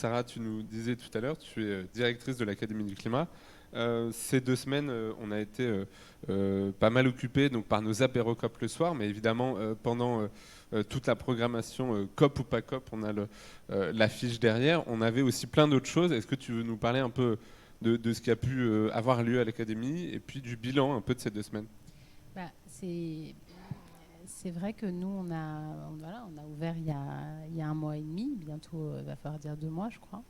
Sarah, tu nous disais tout à l'heure, tu es directrice de l'Académie du climat. Ces 2 semaines, on a été pas mal occupés donc, par nos apéros COP le soir, mais évidemment, pendant toute la programmation COP ou pas COP, on a l'affiche derrière. On avait aussi plein d'autres choses. Est-ce que tu veux nous parler un peu de ce qui a pu avoir lieu à l'Académie et puis du bilan un peu de ces 2 semaines? Bah, c'est vrai que nous, on a ouvert il y a 1 mois et demi, bientôt, il va falloir dire 2 mois, je crois.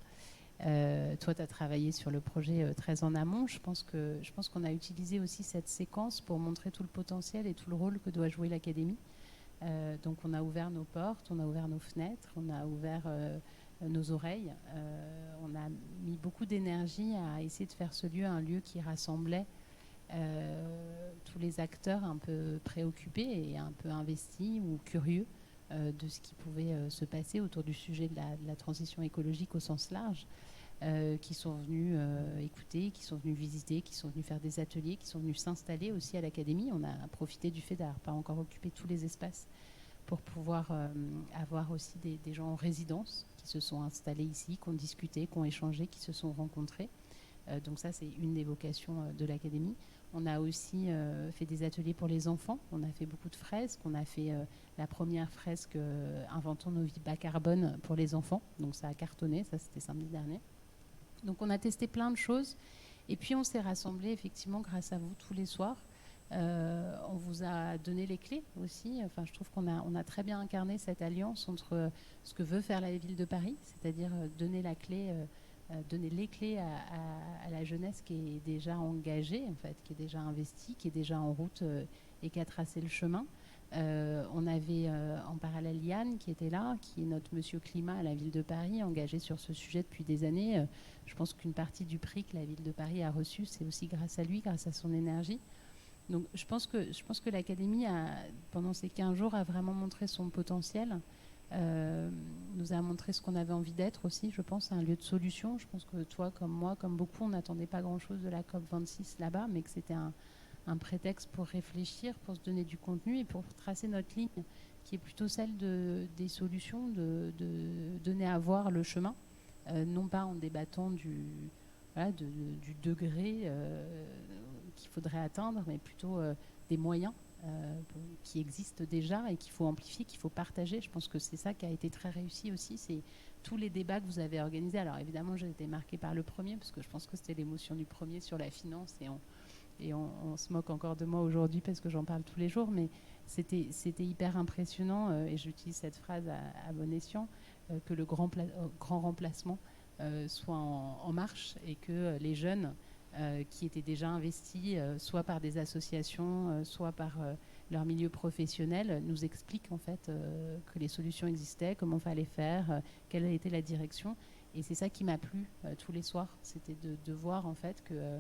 Toi, tu as travaillé sur le projet très en amont. Je pense qu'on a utilisé aussi cette séquence pour montrer tout le potentiel et tout le rôle que doit jouer l'Académie. Donc, on a ouvert nos portes, on a ouvert nos fenêtres, on a ouvert nos oreilles. On a mis beaucoup d'énergie à essayer de faire ce lieu un lieu qui rassemblait tous les acteurs un peu préoccupés et un peu investis ou curieux de ce qui pouvait se passer autour du sujet de la transition écologique au sens large, qui sont venus écouter, qui sont venus visiter, qui sont venus faire des ateliers, qui sont venus s'installer aussi à l'Académie. On a profité du fait d'avoir pas encore occupé tous les espaces pour pouvoir avoir aussi des gens en résidence qui se sont installés ici, qui ont discuté, qui ont échangé, qui se sont rencontrés. Donc ça, c'est une des vocations de l'Académie. On a aussi fait des ateliers pour les enfants. On a fait beaucoup de fresques. On a fait la première fresque Inventons nos vies bas carbone pour les enfants. Donc ça a cartonné. Ça, c'était samedi dernier. Donc on a testé plein de choses. Et puis on s'est rassemblés effectivement grâce à vous tous les soirs. On vous a donné les clés aussi. Enfin, je trouve qu'on a très bien incarné cette alliance entre ce que veut faire la ville de Paris, c'est-à-dire donner donner les clés à la jeunesse qui est déjà engagée, en fait, qui est déjà investie, qui est déjà en route et qui a tracé le chemin. On avait en parallèle Yann qui était là, qui est notre monsieur climat à la ville de Paris, engagé sur ce sujet depuis des années. Je pense qu'une partie du prix que la ville de Paris a reçu, c'est aussi grâce à lui, grâce à son énergie. Donc je pense que l'Académie, pendant ces 15 jours, a vraiment montré son potentiel. Nous a montré ce qu'on avait envie d'être aussi, je pense, un lieu de solution. Je pense que toi, comme moi, comme beaucoup, on n'attendait pas grand-chose de la COP26 là-bas, mais que c'était un prétexte pour réfléchir, pour se donner du contenu et pour tracer notre ligne, qui est plutôt celle des solutions, de donner à voir le chemin, non pas en débattant voilà, du degré qu'il faudrait atteindre, mais plutôt des moyens qui existent déjà et qu'il faut amplifier, qu'il faut partager. Je pense que c'est ça qui a été très réussi aussi, c'est tous les débats que vous avez organisés. Alors évidemment, j'ai été marquée par le premier, parce que je pense que c'était l'émotion du premier sur la finance, et on se moque encore de moi aujourd'hui parce que j'en parle tous les jours, mais c'était hyper impressionnant, et j'utilise cette phrase à bon escient, que le grand remplacement soit en marche, et que les jeunes qui étaient déjà investis, soit par des associations, soit par leur milieu professionnel, nous expliquent en fait que les solutions existaient, comment fallait faire, quelle était la direction. Et c'est ça qui m'a plu tous les soirs, c'était de voir en fait que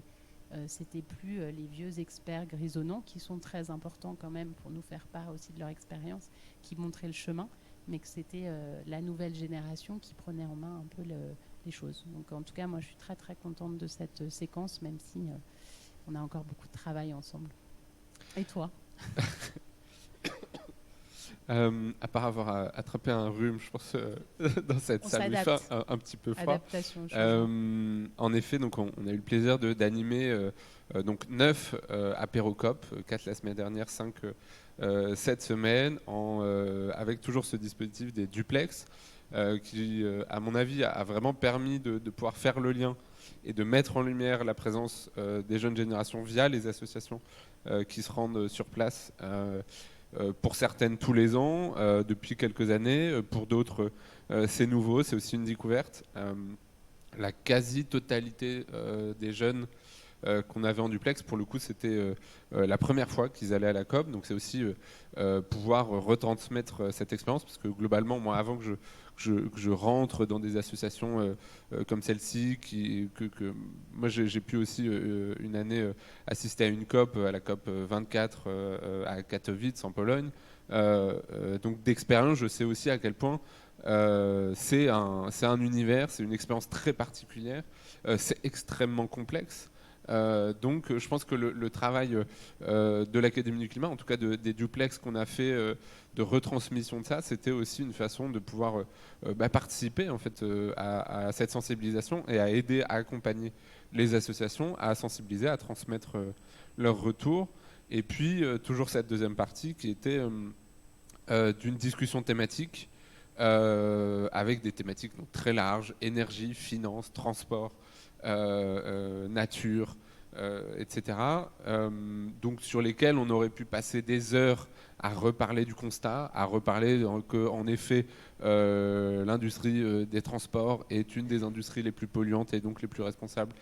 c'était plus les vieux experts grisonnants, qui sont très importants quand même pour nous faire part aussi de leur expérience, qui montraient le chemin, mais que c'était la nouvelle génération qui prenait en main un peu les choses. Donc en tout cas, moi je suis très très contente de cette séquence, même si on a encore beaucoup de travail ensemble. Et toi? À part avoir attrapé un rhume, je pense, dans cette On salle, il fait s'adapte. un petit peu froid. Adaptation au changement. En effet, donc on a eu le plaisir d'animer donc 9 apérocop, 4 la semaine dernière, 5 cette semaine, avec toujours ce dispositif des duplex, qui, à mon avis, a vraiment permis de pouvoir faire le lien et de mettre en lumière la présence des jeunes générations via les associations qui se rendent sur place. Pour certaines tous les ans, depuis quelques années. Pour d'autres, c'est nouveau, c'est aussi une découverte. La quasi-totalité des jeunes qu'on avait en duplex, pour le coup, c'était la première fois qu'ils allaient à la COP. Donc c'est aussi pouvoir retransmettre cette expérience, parce que globalement, moi, avant que je rentre dans des associations comme celle-ci, moi j'ai pu aussi une année assister à une COP, à la COP 24 à Katowice en Pologne. Donc d'expérience, je sais aussi à quel point c'est un univers, c'est une expérience très particulière, c'est extrêmement complexe. Donc je pense que le travail de l'Académie du climat, en tout cas des duplex qu'on a fait de retransmission de ça, c'était aussi une façon de pouvoir participer en fait à cette sensibilisation et à aider, à accompagner les associations, à sensibiliser, à transmettre leurs retours. Et puis toujours cette deuxième partie qui était d'une discussion thématique avec des thématiques donc, très larges, énergie, finance, transport, nature, etc. Donc sur lesquels on aurait pu passer des heures à reparler du constat, à reparler qu'en effet l'industrie des transports est une des industries les plus polluantes et donc les plus responsables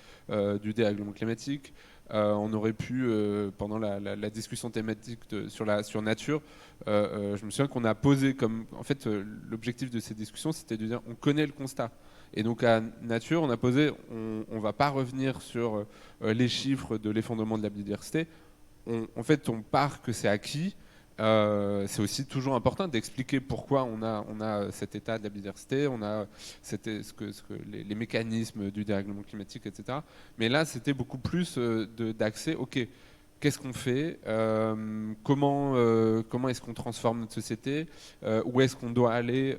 du dérèglement climatique. On aurait pu, pendant la discussion thématique sur nature, je me souviens qu'on a posé comme... En fait, l'objectif de ces discussions, c'était de dire on connaît le constat. Et donc à nature, on a posé, on ne va pas revenir sur les chiffres de l'effondrement de la biodiversité. En fait, on part que c'est acquis. C'est aussi toujours important d'expliquer pourquoi on a cet état de la biodiversité, on a les mécanismes du dérèglement climatique, etc. Mais là, c'était beaucoup plus d'accès, ok, qu'est-ce qu'on fait, comment est-ce qu'on transforme notre société, où est-ce qu'on doit aller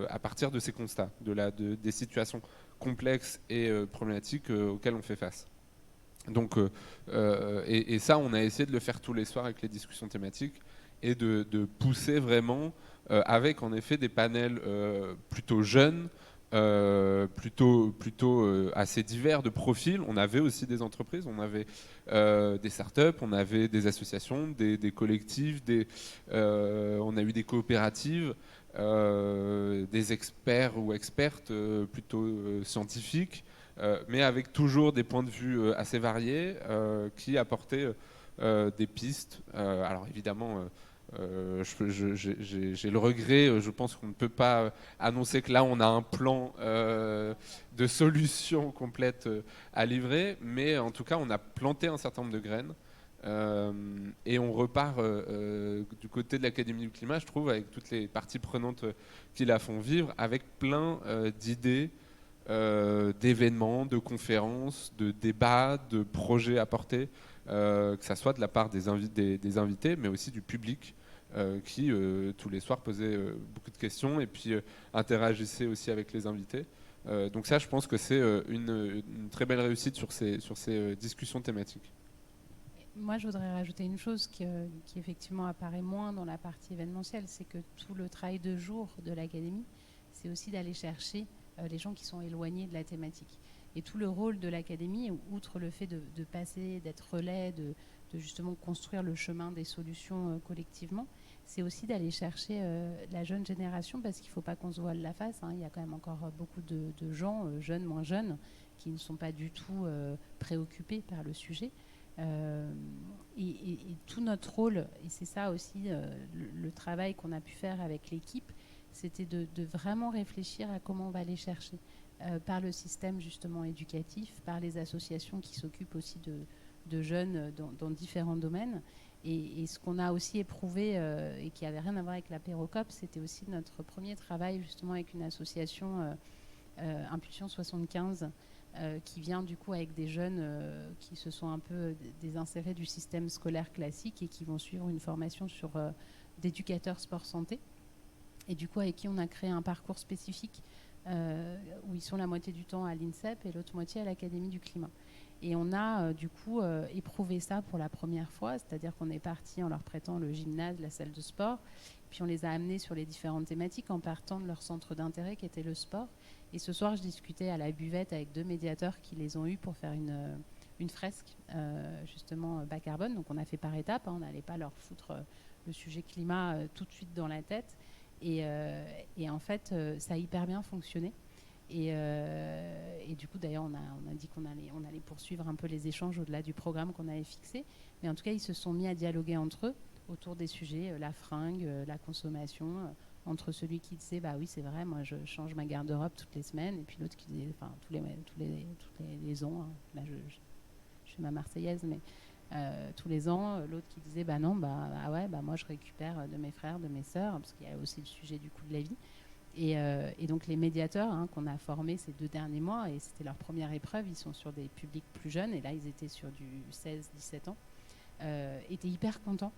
à partir de ces constats, des situations complexes et problématiques auxquelles on fait face. Donc, et ça, on a essayé de le faire tous les soirs avec les discussions thématiques et de pousser vraiment avec en effet des panels plutôt jeunes, plutôt assez divers de profils. On avait aussi des entreprises, on avait des startups, on avait des associations, des collectifs, on a eu des coopératives, des experts ou expertes plutôt scientifiques. Mais avec toujours des points de vue assez variés qui apportaient des pistes. Alors évidemment, j'ai le regret, je pense qu'on ne peut pas annoncer que là on a un plan de solution complète à livrer, mais en tout cas on a planté un certain nombre de graines. Et on repart du côté de l'Académie du climat, je trouve, avec toutes les parties prenantes qui la font vivre, avec plein d'idées, d'événements, de conférences, de débats, de projets apportés, que ça soit de la part des invités, mais aussi du public qui, tous les soirs, posait beaucoup de questions et puis interagissait aussi avec les invités. Donc ça, je pense que c'est une très belle réussite sur ces discussions thématiques. Moi, je voudrais rajouter une chose qui effectivement apparaît moins dans la partie événementielle, c'est que tout le travail de jour de l'Académie, c'est aussi d'aller chercher les gens qui sont éloignés de la thématique. Et tout le rôle de l'Académie, outre le fait de passer, d'être relais, de justement construire le chemin des solutions collectivement, c'est aussi d'aller chercher la jeune génération, parce qu'il ne faut pas qu'on se voile la face. Il y a quand même encore beaucoup de gens, jeunes, moins jeunes, qui ne sont pas du tout préoccupés par le sujet. Et tout notre rôle, et c'est ça aussi le travail qu'on a pu faire avec l'équipe, c'était de vraiment réfléchir à comment on va les chercher par le système justement éducatif, par les associations qui s'occupent aussi de jeunes dans différents domaines. Et ce qu'on a aussi éprouvé et qui n'avait rien à voir avec l'apérocop, c'était aussi notre premier travail justement avec une association Impulsion 75 qui vient du coup avec des jeunes qui se sont un peu désinsérés du système scolaire classique et qui vont suivre une formation d'éducateur sport santé. Et du coup, avec qui on a créé un parcours spécifique où ils sont la moitié du temps à l'INSEP et l'autre moitié à l'Académie du climat. Et on a du coup éprouvé ça pour la première fois, c'est-à-dire qu'on est parti en leur prêtant le gymnase, la salle de sport, puis on les a amenés sur les différentes thématiques en partant de leur centre d'intérêt qui était le sport. Et ce soir, je discutais à la buvette avec 2 médiateurs qui les ont eus pour faire une fresque justement bas carbone. Donc on a fait par étapes, on n'allait pas leur foutre le sujet climat tout de suite dans la tête. Et en fait, ça a hyper bien fonctionné. Et du coup, d'ailleurs, on a dit qu'on allait poursuivre un peu les échanges au-delà du programme qu'on avait fixé. Mais en tout cas, ils se sont mis à dialoguer entre eux autour des sujets, la fringue, la consommation, entre celui qui disait, bah oui, c'est vrai, moi je change ma garde-robe toutes les semaines, et puis l'autre qui disait, enfin, tous les ans, là je fais ma Marseillaise, mais tous les ans, l'autre qui disait, bah non, bah ouais, bah moi je récupère de mes frères, de mes sœurs, parce qu'il y a aussi le sujet du coût de la vie. Et donc les médiateurs qu'on a formés ces 2 derniers mois, et c'était leur première épreuve, ils sont sur des publics plus jeunes, et là ils étaient sur du 16-17 ans, étaient hyper contents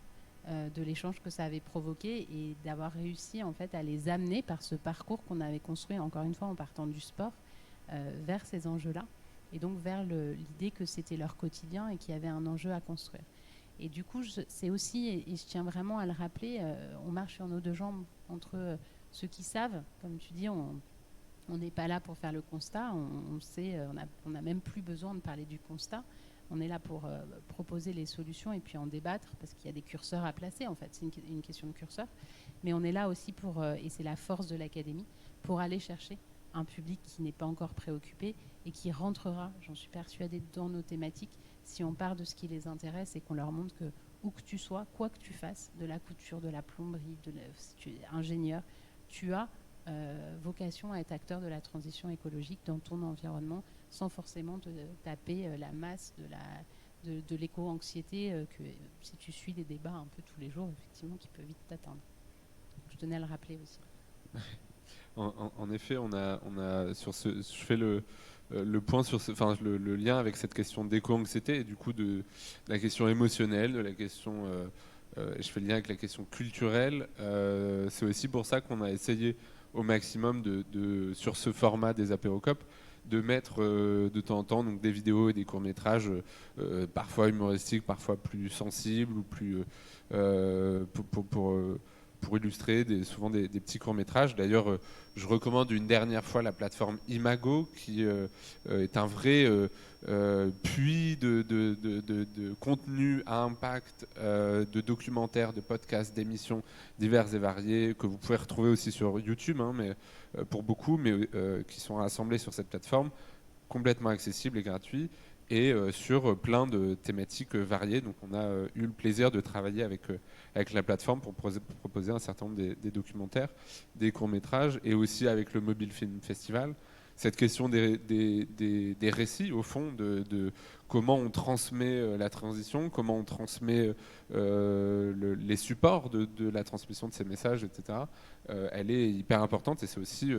de l'échange que ça avait provoqué et d'avoir réussi en fait à les amener par ce parcours qu'on avait construit, encore une fois en partant du sport, vers ces enjeux-là, et donc vers l'idée que c'était leur quotidien et qu'il y avait un enjeu à construire. Et du coup, c'est aussi, et je tiens vraiment à le rappeler, on marche sur nos 2 jambes entre ceux qui savent, comme tu dis, on n'est pas là pour faire le constat, on sait, on n'a même plus besoin de parler du constat. On est là pour proposer les solutions et puis en débattre, parce qu'il y a des curseurs à placer, en fait, c'est une question de curseur. Mais on est là aussi pour, et c'est la force de l'académie, pour aller chercher un public qui n'est pas encore préoccupé et qui rentrera, j'en suis persuadée, dans nos thématiques si on part de ce qui les intéresse et qu'on leur montre que, où que tu sois, quoi que tu fasses, de la couture, de la plomberie, si tu es ingénieur, tu as vocation à être acteur de la transition écologique dans ton environnement, sans forcément te taper la masse de l'éco-anxiété que si tu suis des débats un peu tous les jours, effectivement, qui peut vite t'atteindre. Je tenais à le rappeler aussi. En effet, on a sur je fais le point sur le lien avec cette question d'éco-anxiété et du coup de la question émotionnelle, de la question, je fais le lien avec la question culturelle. C'est aussi pour ça qu'on a essayé au maximum sur ce format des apérocopes de mettre de temps en temps donc, des vidéos et des courts-métrages, parfois humoristiques, parfois plus sensibles ou plus pour illustrer souvent des petits courts-métrages. D'ailleurs, je recommande une dernière fois la plateforme Imago, qui est un vrai puits de contenu à impact, de documentaires, de podcasts, d'émissions diverses et variées, que vous pouvez retrouver aussi sur YouTube, mais, pour beaucoup, mais qui sont rassemblés sur cette plateforme, complètement accessible et gratuit, et sur plein de thématiques variées. Donc on a eu le plaisir de travailler avec la plateforme pour proposer un certain nombre des documentaires, des courts-métrages, et aussi avec le Mobile Film Festival. Cette question des récits, au fond, de comment on transmet la transition, comment on transmet les supports de la transmission de ces messages, etc. Elle est hyper importante, et c'est aussi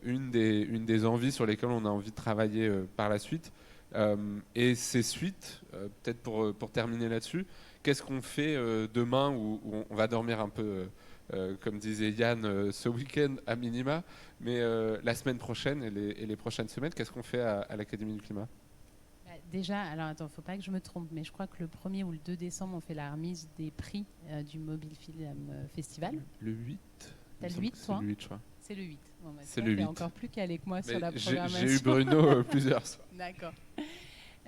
une des envies sur lesquelles on a envie de travailler par la suite. Et ces suites, peut-être pour terminer là-dessus, qu'est-ce qu'on fait demain où on va dormir un peu, comme disait Yann, ce week-end à minima, mais la semaine prochaine et les prochaines semaines, qu'est-ce qu'on fait à l'Académie du Climat ? Déjà, alors attends, faut pas que je me trompe, mais je crois que le 1er ou le 2 décembre, on fait la remise des prix du Mobile Film Festival. Le 8 ? T'as le 8, toi ? C'est le 8, je crois. C'est le 8. Bon, bah, c'est le 8. T'es encore plus calé que moi sur la programmation. J'ai eu Bruno plusieurs fois. D'accord.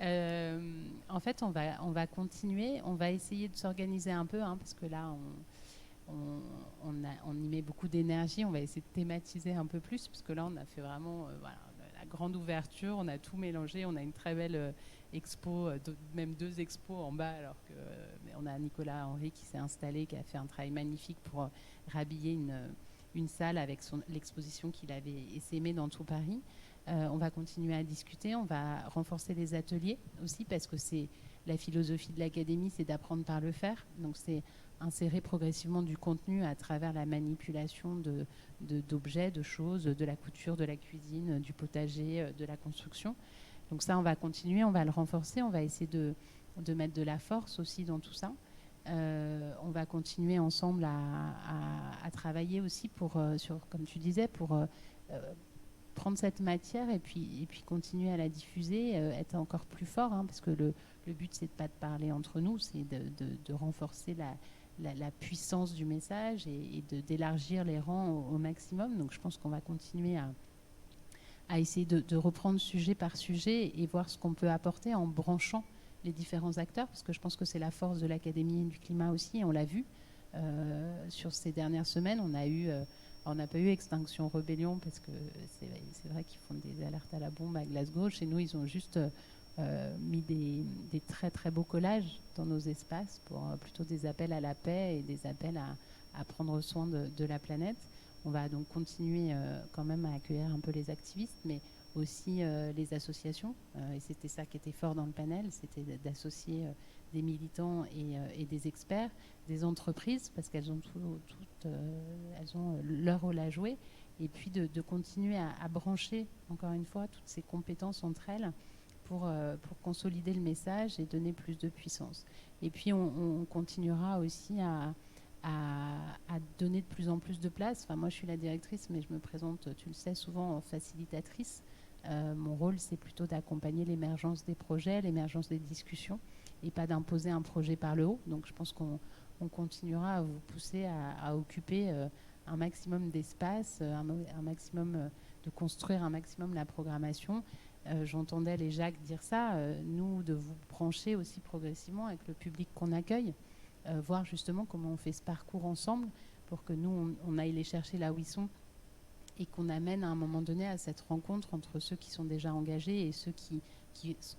En fait, on va continuer. On va essayer de s'organiser un peu, parce que là, on y met beaucoup d'énergie. On va essayer de thématiser un peu plus, parce que là, on a fait vraiment la grande ouverture. On a tout mélangé. On a une très belle expo, même 2 expos en bas, alors que on a Nicolas Henry qui s'est installé, qui a fait un travail magnifique pour rhabiller une salle avec l'exposition qu'il avait essaimée dans tout Paris. On va continuer à discuter, on va renforcer les ateliers aussi, parce que c'est la philosophie de l'académie, c'est d'apprendre par le faire. Donc c'est insérer progressivement du contenu à travers la manipulation d'objets, de choses, de la couture, de la cuisine, du potager, de la construction. Donc ça, on va continuer, on va le renforcer, on va essayer de mettre de la force aussi dans tout ça. On va continuer ensemble à travailler aussi sur, comme tu disais, pour prendre cette matière et puis continuer à la diffuser, être encore plus fort, parce que le but, c'est de pas de parler entre nous, c'est de renforcer la puissance du message et d'élargir les rangs au maximum. Donc je pense qu'on va continuer à essayer de reprendre sujet par sujet et voir ce qu'on peut apporter en branchant les différents acteurs, parce que je pense que c'est la force de l'Académie du Climat aussi, et on l'a vu sur ces dernières semaines. On n'a pas eu Extinction Rebellion, parce que c'est vrai qu'ils font des alertes à la bombe à Glasgow. Chez nous, ils ont juste mis des très très beaux collages dans nos espaces, pour plutôt des appels à la paix et des appels à prendre soin de la planète. On va donc continuer quand même à accueillir un peu les activistes, mais aussi les associations. Et c'était ça qui était fort dans le panel, c'était d'associer des militants et des experts, des entreprises, parce qu'elles ont elles ont leur rôle à jouer, et puis de continuer à brancher, encore une fois, toutes ces compétences entre elles pour consolider le message et donner plus de puissance. Et puis on continuera aussi à donner de plus en plus de place. Enfin, moi, je suis la directrice, mais je me présente, tu le sais, souvent en facilitatrice. Mon rôle, c'est plutôt d'accompagner l'émergence des projets, l'émergence des discussions, et pas d'imposer un projet par le haut. Donc, je pense qu'on continuera à vous pousser à occuper un maximum d'espace, un maximum de construire un maximum la programmation. J'entendais les Jacques dire ça, nous, de vous brancher aussi progressivement avec le public qu'on accueille, voir justement comment on fait ce parcours ensemble pour que nous, on aille les chercher là où ils sont et qu'on amène à un moment donné à cette rencontre entre ceux qui sont déjà engagés et ceux qui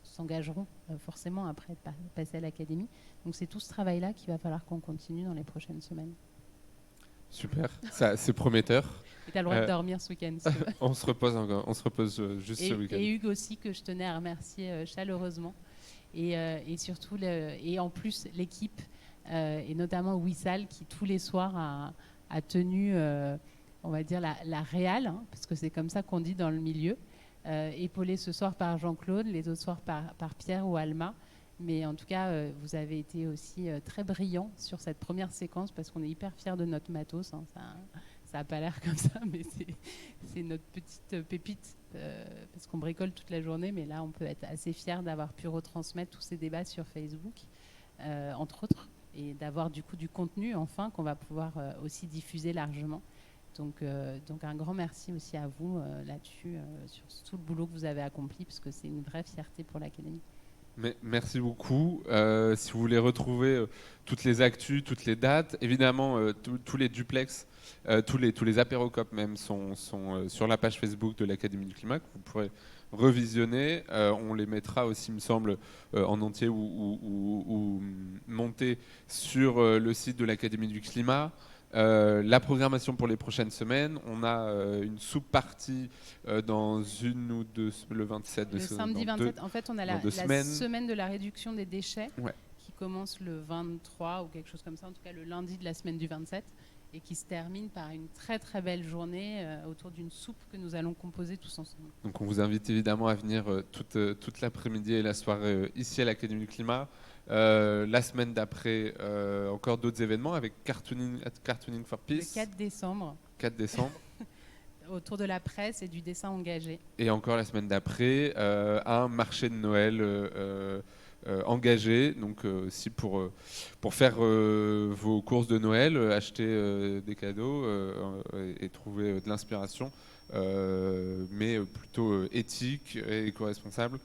s'engageront forcément après passer à l'académie. Donc c'est tout ce travail-là qu'il va falloir qu'on continue dans les prochaines semaines. Super, ça, c'est prometteur. Et tu as le droit de dormir ce week-end. Si on se repose juste ce week-end. Et Hugues aussi, que je tenais à remercier chaleureusement. Et surtout, et en plus, l'équipe, et notamment Wissal, qui tous les soirs a tenu, on va dire, la réal, hein, parce que c'est comme ça qu'on dit dans le milieu, épaulé ce soir par Jean-Claude, les autres soirs par Pierre ou Alma. Mais en tout cas, vous avez été aussi très brillants sur cette première séquence parce qu'on est hyper fiers de notre matos. Hein. Ça n'a pas l'air comme ça, mais c'est notre petite pépite parce qu'on bricole toute la journée. Mais là, on peut être assez fiers d'avoir pu retransmettre tous ces débats sur Facebook, entre autres, et d'avoir du coup du contenu, enfin, qu'on va pouvoir aussi diffuser largement. Donc un grand merci aussi à vous là-dessus, sur tout le boulot que vous avez accompli, parce que c'est une vraie fierté pour l'Académie. Merci beaucoup. Si vous voulez retrouver toutes les actus, toutes les dates, évidemment, tous les duplex, tous les apérocopes même sont sur la page Facebook de l'Académie du Climat, que vous pourrez revisionner. On les mettra aussi, il me semble, en entier ou montés sur le site de l'Académie du Climat. La programmation pour les prochaines semaines, on a une sous-partie dans une ou deux, le 27 le samedi 27, en fait on a la semaine de la réduction des déchets, ouais, qui commence le 23 ou quelque chose comme ça, en tout cas le lundi de la semaine du 27, et qui se termine par une très très belle journée autour d'une soupe que nous allons composer tous ensemble. Donc on vous invite évidemment à venir toute l'après-midi et la soirée ici à l'Académie du Climat. La semaine d'après, encore d'autres événements avec Cartooning for Peace. Le 4 décembre. 4 décembre. Autour de la presse et du dessin engagé. Et encore la semaine d'après, un marché de Noël engagé, donc aussi pour faire vos courses de Noël, acheter des cadeaux et trouver de l'inspiration, mais plutôt éthique et éco-responsable.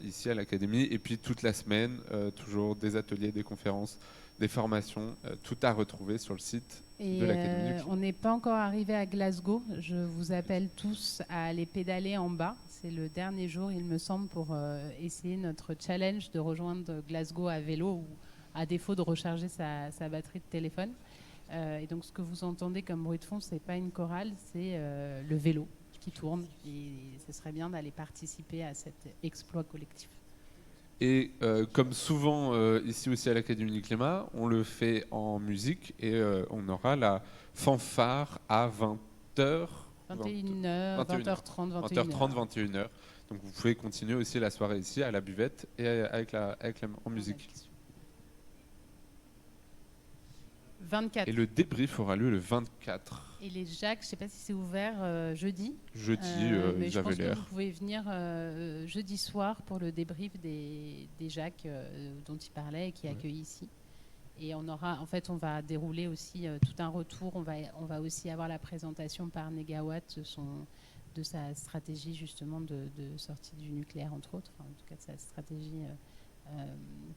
Ici à l'Académie, et puis toute la semaine, toujours des ateliers, des conférences, des formations, tout à retrouver sur le site de l'Académie. On n'est pas encore arrivé à Glasgow. Je vous appelle tous à aller pédaler en bas. C'est le dernier jour, il me semble, pour essayer notre challenge de rejoindre Glasgow à vélo ou à défaut de recharger sa batterie de téléphone. Et donc ce que vous entendez comme bruit de fond, c'est pas une chorale, c'est le vélo qui tourne, et ce serait bien d'aller participer à cet exploit collectif. Et comme souvent ici aussi à l'Académie du Climat, on le fait en musique et on aura la fanfare à 20h. 21h, 20h30, 21h. Donc vous pouvez continuer aussi la soirée ici à la buvette et en musique. 24. Et le débrief aura lieu le 24. Et les Jacques, je ne sais pas si c'est ouvert jeudi. Mais je pense que vous pouvez venir jeudi soir pour le débrief des Jacques dont il parlait et qui accueille ici. Et on va dérouler aussi tout un retour. On va aussi avoir la présentation par Negawatt de sa stratégie justement de sortie du nucléaire, entre autres. Enfin, en tout cas, de sa stratégie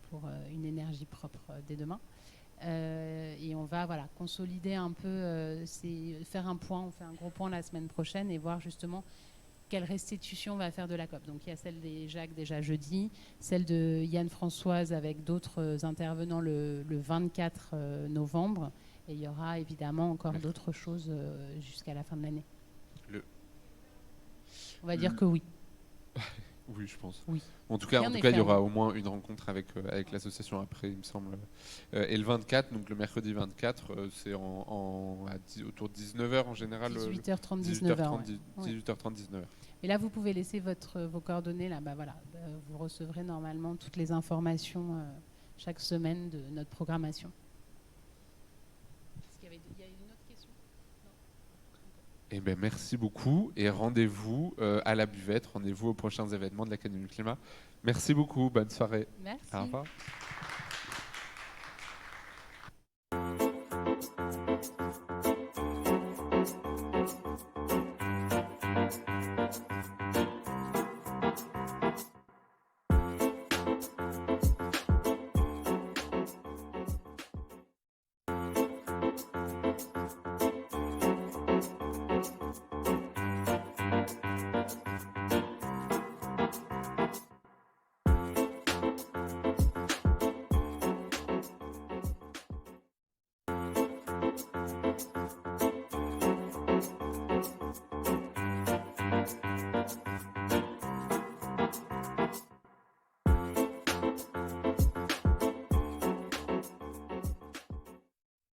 pour une énergie propre dès demain. Et on va consolider un peu, faire un point, on fait un gros point la semaine prochaine et voir justement quelle restitution on va faire de la COP. Donc il y a celle des Jacques déjà jeudi, celle de Yann Françoise avec d'autres intervenants le 24 novembre, et il y aura évidemment encore d'autres choses jusqu'à la fin de l'année. On va dire que oui. Oui, je pense. Oui. En tout cas, Rien n'est il y aura fermé. au moins une rencontre avec l'association après, il me semble. Et le 24, donc le mercredi 24, c'est autour de 19h en général. 18h30, 19h. 18h30, Ouais. 18h30, 19h. Et là, vous pouvez laisser vos coordonnées. Là, bah, voilà. Vous recevrez normalement toutes les informations chaque semaine de notre programmation. Est-ce qu'il y a une autre question? Eh ben, merci beaucoup et rendez-vous à la buvette, rendez-vous aux prochains événements de l'Académie du Climat. Merci beaucoup, bonne soirée. Merci. Au revoir.